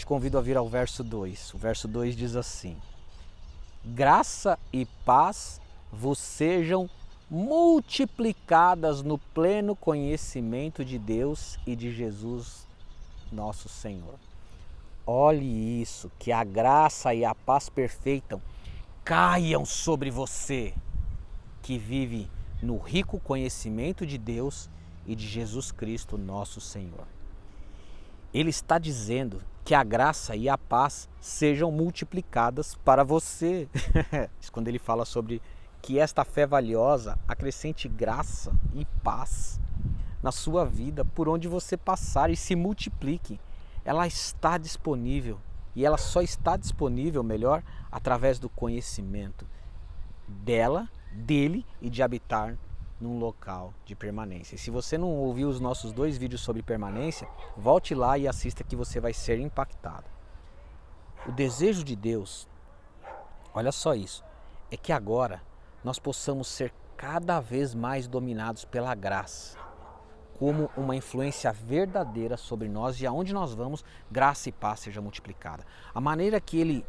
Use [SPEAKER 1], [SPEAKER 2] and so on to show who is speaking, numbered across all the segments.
[SPEAKER 1] te convido a vir ao verso 2. O verso 2 diz assim: graça e paz vos sejam multiplicadas no pleno conhecimento de Deus e de Jesus nosso Senhor. Olhe isso, que a graça e a paz perfeita caiam sobre você, que vive no rico conhecimento de Deus e de Jesus Cristo nosso Senhor. Ele está dizendo que a graça e a paz sejam multiplicadas para você. Quando ele fala sobre que esta fé valiosa acrescente graça e paz na sua vida, por onde você passar, e se multiplique. Ela está disponível, e ela só está disponível, melhor, através do conhecimento dela, dele e de habitar num local de permanência. E se você não ouviu os nossos 2 vídeos sobre permanência, volte lá e assista, que você vai ser impactado. O desejo de Deus, olha só isso, é que agora nós possamos ser cada vez mais dominados pela graça, como uma influência verdadeira sobre nós, e aonde nós vamos, graça e paz seja multiplicada. A maneira que Ele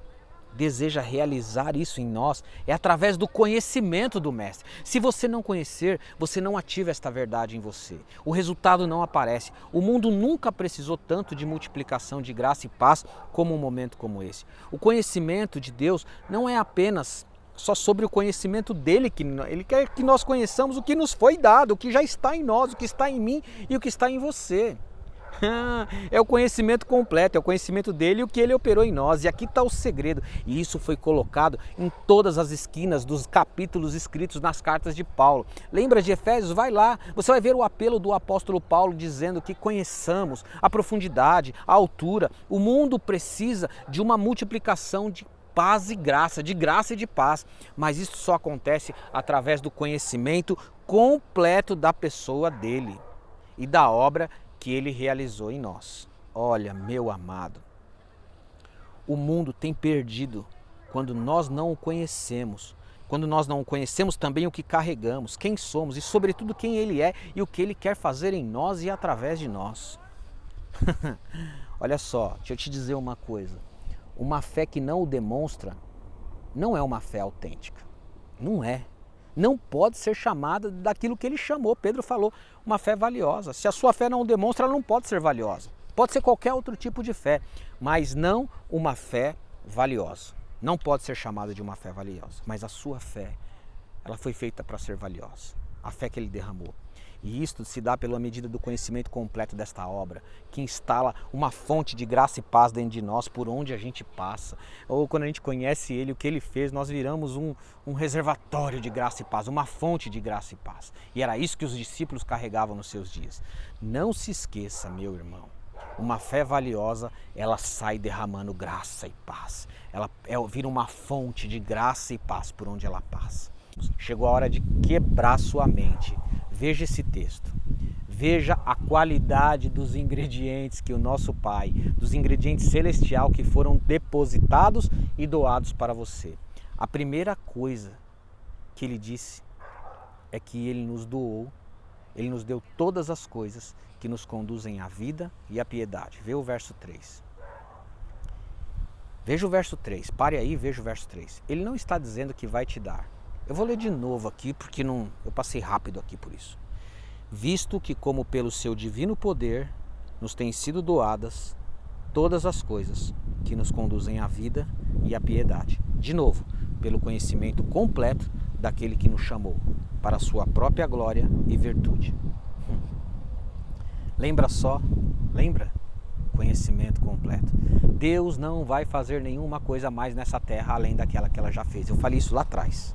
[SPEAKER 1] deseja realizar isso em nós é através do conhecimento do Mestre. Se você não conhecer, você não ativa esta verdade em você. O resultado não aparece. O mundo nunca precisou tanto de multiplicação de graça e paz como um momento como esse. O conhecimento de Deus não é apenas só sobre o conhecimento dele, que ele quer que nós conheçamos o que nos foi dado, o que já está em nós, o que está em mim e o que está em você. É o conhecimento completo, é o conhecimento dele e o que ele operou em nós. E aqui está o segredo. E isso foi colocado em todas as esquinas dos capítulos escritos nas cartas de Paulo. Lembra de Efésios? Vai lá, você vai ver o apelo do apóstolo Paulo dizendo que conheçamos a profundidade, a altura. O mundo precisa de uma multiplicação de paz e graça, de graça e de paz, mas isso só acontece através do conhecimento completo da pessoa dele e da obra que ele realizou em nós. Olha, meu amado, o mundo tem perdido quando nós não o conhecemos, quando nós não conhecemos também o que carregamos, quem somos e sobretudo quem ele é e o que ele quer fazer em nós e através de nós. Olha só, deixa eu te dizer uma coisa. Uma fé que não o demonstra não é uma fé autêntica. Não é. Não pode ser chamada daquilo que ele chamou. Pedro falou, uma fé valiosa. Se a sua fé não o demonstra, ela não pode ser valiosa. Pode ser qualquer outro tipo de fé, mas não uma fé valiosa. Não pode ser chamada de uma fé valiosa, mas a sua fé, ela foi feita para ser valiosa. A fé que ele derramou. E isto se dá pela medida do conhecimento completo desta obra, que instala uma fonte de graça e paz dentro de nós, por onde a gente passa. Ou quando a gente conhece ele, o que ele fez, nós viramos um reservatório de graça e paz, uma fonte de graça e paz. E era isso que os discípulos carregavam nos seus dias. Não se esqueça, meu irmão, uma fé valiosa, ela sai derramando graça e paz. Ela vira uma fonte de graça e paz por onde ela passa. Chegou a hora de quebrar sua mente. Veja esse texto. Veja a qualidade dos ingredientes que o nosso Pai, dos ingredientes celestial que foram depositados e doados para você. A primeira coisa que ele disse é que ele nos doou, ele nos deu todas as coisas que nos conduzem à vida e à piedade. Vê o verso 3. Veja o verso 3. Pare aí e veja o verso 3. Ele não está dizendo que vai te dar. Eu vou ler de novo aqui, porque eu passei rápido aqui por isso. Visto que, como pelo seu divino poder, nos têm sido doadas todas as coisas que nos conduzem à vida e à piedade. De novo, pelo conhecimento completo daquele que nos chamou, para a sua própria glória e virtude. Lembra só? Lembra? Conhecimento completo. Deus não vai fazer nenhuma coisa mais nessa terra, além daquela que ela já fez. Eu falei isso lá atrás.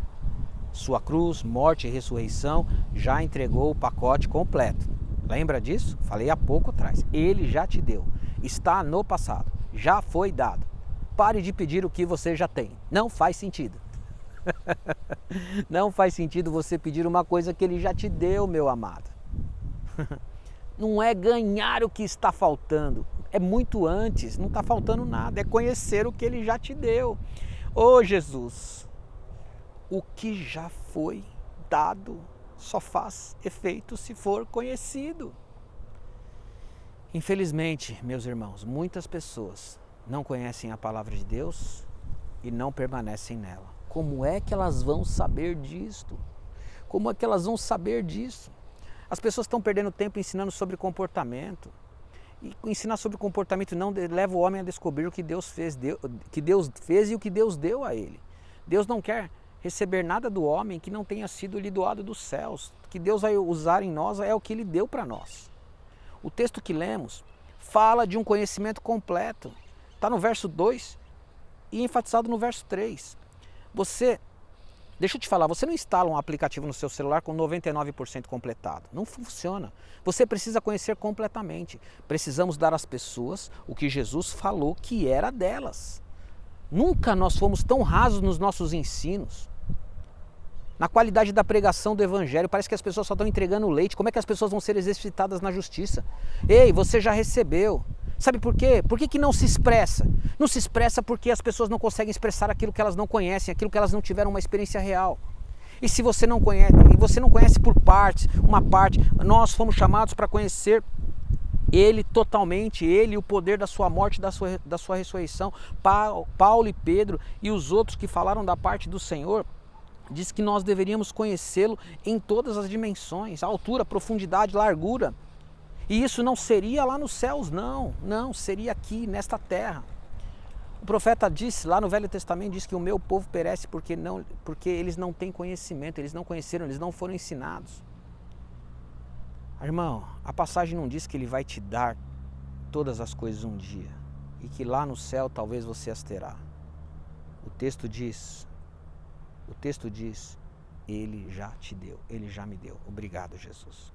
[SPEAKER 1] Sua cruz, morte e ressurreição já entregou o pacote completo. Lembra disso? Falei há pouco atrás. Ele já te deu. Está no passado. Já foi dado. Pare de pedir o que você já tem. Não faz sentido. Não faz sentido você pedir uma coisa que ele já te deu, meu amado. Não é ganhar o que está faltando. É muito antes. Não está faltando nada. É conhecer o que ele já te deu. Ô Jesus, o que já foi dado só faz efeito se for conhecido. Infelizmente, meus irmãos, muitas pessoas não conhecem a palavra de Deus e não permanecem nela. Como é que elas vão saber disto? Como é que elas vão saber disso? As pessoas estão perdendo tempo ensinando sobre comportamento. E ensinar sobre comportamento não leva o homem a descobrir o que Deus fez, e o que Deus deu a ele. Deus não quer receber nada do homem que não tenha sido lhe doado dos céus. O que Deus vai usar em nós é o que Ele deu para nós. O texto que lemos fala de um conhecimento completo. Está no verso 2 e enfatizado no verso 3. Deixa eu te falar, você não instala um aplicativo no seu celular com 99% completado. Não funciona. Você precisa conhecer completamente. Precisamos dar às pessoas o que Jesus falou que era delas. Nunca nós fomos tão rasos nos nossos ensinos. Na qualidade da pregação do evangelho, parece que as pessoas só estão entregando leite. Como é que as pessoas vão ser exercitadas na justiça? Ei, você já recebeu. Sabe por quê? Por que não se expressa? Não se expressa porque as pessoas não conseguem expressar aquilo que elas não conhecem, aquilo que elas não tiveram uma experiência real. E se você não conhece, e você não conhece por partes, uma parte, nós fomos chamados para conhecer Ele totalmente, Ele, o poder da sua morte e da sua ressurreição. Paulo e Pedro e os outros que falaram da parte do Senhor, diz que nós deveríamos conhecê-lo em todas as dimensões, altura, profundidade, largura. E isso não seria lá nos céus, não, seria aqui, nesta terra. O profeta disse, lá no Velho Testamento, diz que o meu povo perece porque eles não têm conhecimento, eles não conheceram, eles não foram ensinados. Irmão, a passagem não diz que Ele vai te dar todas as coisas um dia e que lá no céu talvez você as terá. O texto diz, Ele já te deu, Ele já me deu. Obrigado, Jesus.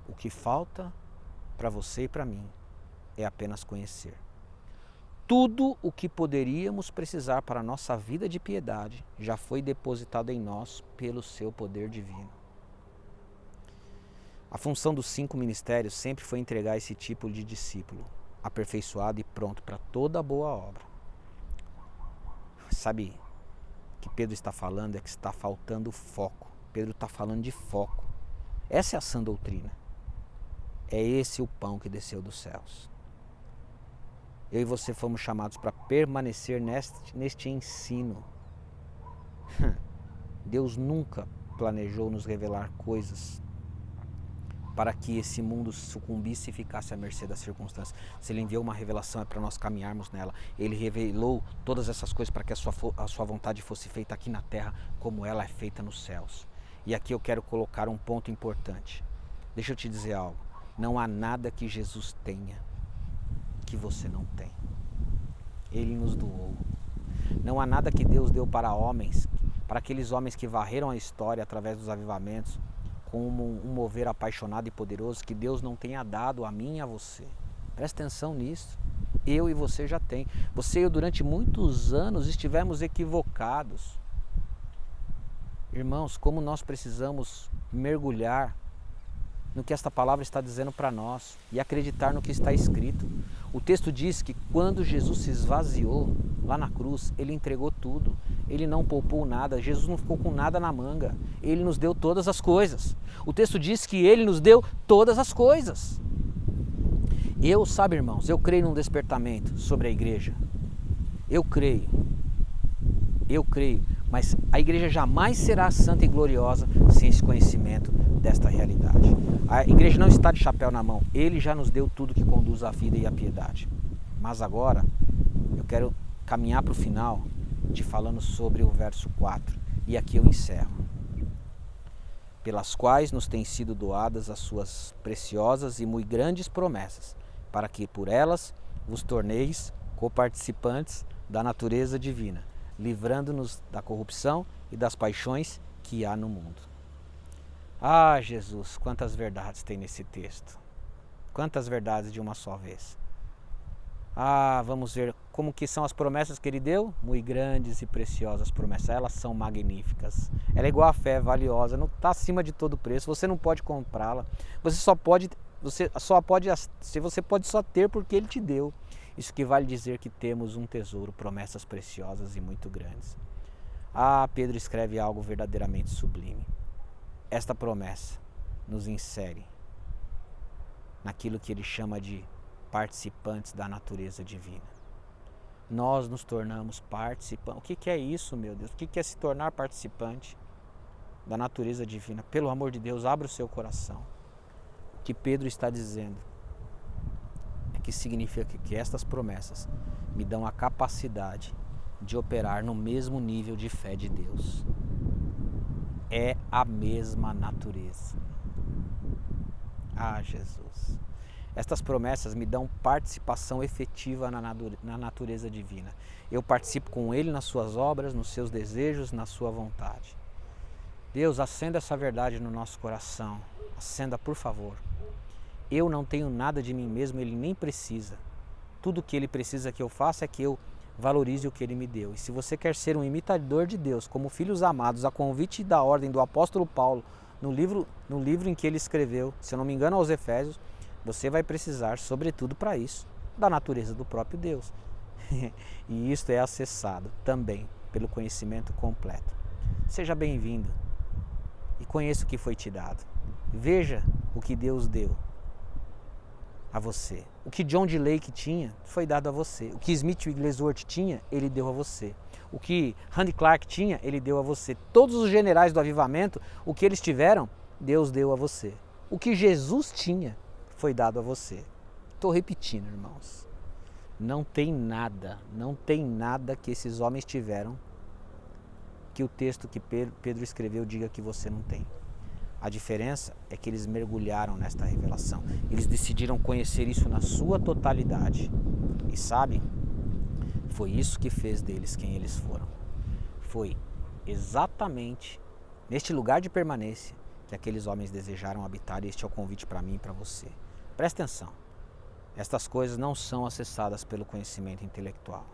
[SPEAKER 1] O que falta para você e para mim é apenas conhecer. Tudo o que poderíamos precisar para a nossa vida de piedade já foi depositado em nós pelo seu poder divino. A função dos 5 ministérios sempre foi entregar esse tipo de discípulo, aperfeiçoado e pronto para toda boa obra. Sabe o que Pedro está falando? É que está faltando foco. Pedro está falando de foco. Essa é a sã doutrina. É esse o pão que desceu dos céus. Eu e você fomos chamados para permanecer neste ensino. Deus nunca planejou nos revelar coisas para que esse mundo sucumbisse e ficasse à mercê das circunstâncias. Se Ele enviou uma revelação é para nós caminharmos nela. Ele revelou todas essas coisas para que a sua vontade fosse feita aqui na terra como ela é feita nos céus. E aqui eu quero colocar um ponto importante. Deixa eu te dizer algo. Não há nada que Jesus tenha que você não tem. Ele nos doou. Não há nada que Deus deu para homens, para aqueles homens que varreram a história através dos avivamentos, como um mover apaixonado e poderoso, que Deus não tenha dado a mim e a você. Presta atenção nisso. Eu e você já tem. Você e eu durante muitos anos estivemos equivocados. Irmãos, como nós precisamos mergulhar no que esta palavra está dizendo para nós e acreditar no que está escrito. O texto diz que quando Jesus se esvaziou lá na cruz, Ele entregou tudo. Ele não poupou nada, Jesus não ficou com nada na manga. Ele nos deu todas as coisas. O texto diz que Ele nos deu todas as coisas. Sabe, irmãos, eu creio num despertamento sobre a igreja. Eu creio, mas a igreja jamais será santa e gloriosa sem esse conhecimento desta realidade. A igreja não está de chapéu na mão, Ele já nos deu tudo que conduz à vida e à piedade. Mas agora, eu quero caminhar para o final, te falando sobre o verso 4, e aqui eu encerro. Pelas quais nos têm sido doadas as suas preciosas e muito grandes promessas, para que por elas vos torneis coparticipantes da natureza divina, livrando-nos da corrupção e das paixões que há no mundo. Ah, Jesus, quantas verdades tem nesse texto. Quantas verdades de uma só vez. Ah, vamos ver como que são as promessas que Ele deu. Muito grandes e preciosas promessas. Elas são magníficas. Ela é igual a fé, valiosa, não está acima de todo preço. Você não pode comprá-la. Você pode só ter porque Ele te deu. Isso que vale dizer que temos um tesouro, promessas preciosas e muito grandes. Ah, Pedro escreve algo verdadeiramente sublime. Esta promessa nos insere naquilo que ele chama de participantes da natureza divina. nós nos tornamos participantes. O que é isso, meu Deus? O que é se tornar participante da natureza divina? Pelo amor de Deus, abra o seu coração. O que Pedro está dizendo é que significa que estas promessas me dão a capacidade de operar no mesmo nível de fé de Deus. É a mesma natureza. Ah, Jesus. Estas promessas me dão participação efetiva na natureza divina. Eu participo com Ele nas suas obras, nos seus desejos, na sua vontade. Deus, acenda essa verdade no nosso coração. Acenda, por favor. Eu não tenho nada de mim mesmo, Ele nem precisa. Tudo que Ele precisa que eu faça é que eu valorize o que Ele me deu. E se você quer ser um imitador de Deus, como filhos amados, a convite da ordem do apóstolo Paulo, no livro em que ele escreveu, se eu não me engano, aos Efésios, você vai precisar, sobretudo para isso, da natureza do próprio Deus. E isto é acessado também pelo conhecimento completo. Seja bem-vindo e conheça o que foi te dado. Veja o que Deus deu a você. O que John D. Lake tinha foi dado a você. O que Smith Wigglesworth tinha, ele deu a você. O que Randy Clark tinha, ele deu a você. Todos os generais do avivamento, o que eles tiveram, Deus deu a você. O que Jesus tinha, foi dado a você. Estou repetindo, irmãos. Não tem nada que esses homens tiveram que o texto que Pedro escreveu diga que você não tem. A diferença é que eles mergulharam nesta revelação. Eles decidiram conhecer isso na sua totalidade. E sabe, foi isso que fez deles quem eles foram. Foi exatamente neste lugar de permanência que aqueles homens desejaram habitar, e este é o convite para mim e para você. Presta atenção. Estas coisas não são acessadas pelo conhecimento intelectual.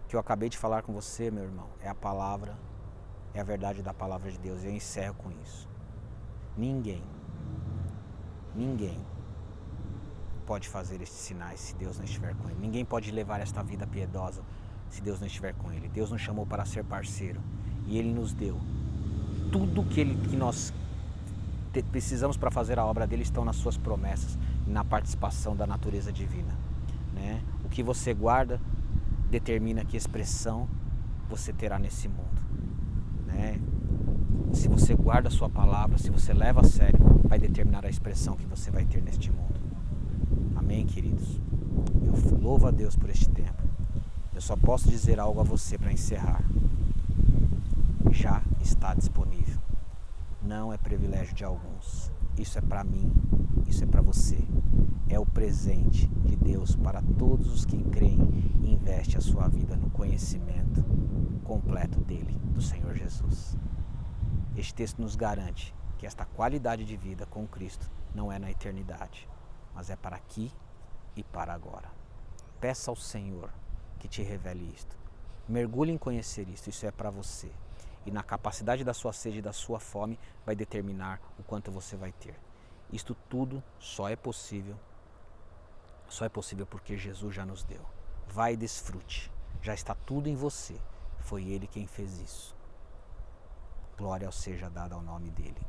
[SPEAKER 1] O que eu acabei de falar com você, meu irmão, é a palavra, é a verdade da palavra de Deus. E eu encerro com isso. Ninguém pode fazer estes sinais se Deus não estiver com ele. Ninguém pode levar esta vida piedosa se Deus não estiver com ele. Deus nos chamou para ser parceiro e Ele nos deu tudo que nós precisamos para fazer a obra dele estão nas suas promessas e na participação da natureza divina, né? O que você guarda determina que expressão você terá nesse mundo, né? Se você guarda a sua palavra, se você leva a sério, vai determinar a expressão que você vai ter neste mundo. Amém, queridos? Eu louvo a Deus por este tempo. Eu só posso dizer algo a você para encerrar. Já está disponível. Não é privilégio de alguns. Isso é para mim, isso é para você. É o presente de Deus para todos os que creem e investem a sua vida no conhecimento completo dele, do Senhor Jesus. Este texto nos garante que esta qualidade de vida com Cristo não é na eternidade, mas é para aqui e para agora. Peça ao Senhor que te revele isto. Mergulhe em conhecer isto, isso é para você. E na capacidade da sua sede e da sua fome vai determinar o quanto você vai ter. Isto tudo só é possível porque Jesus já nos deu. Vai e desfrute, já está tudo em você. Foi Ele quem fez isso. Glória seja dada ao nome dEle.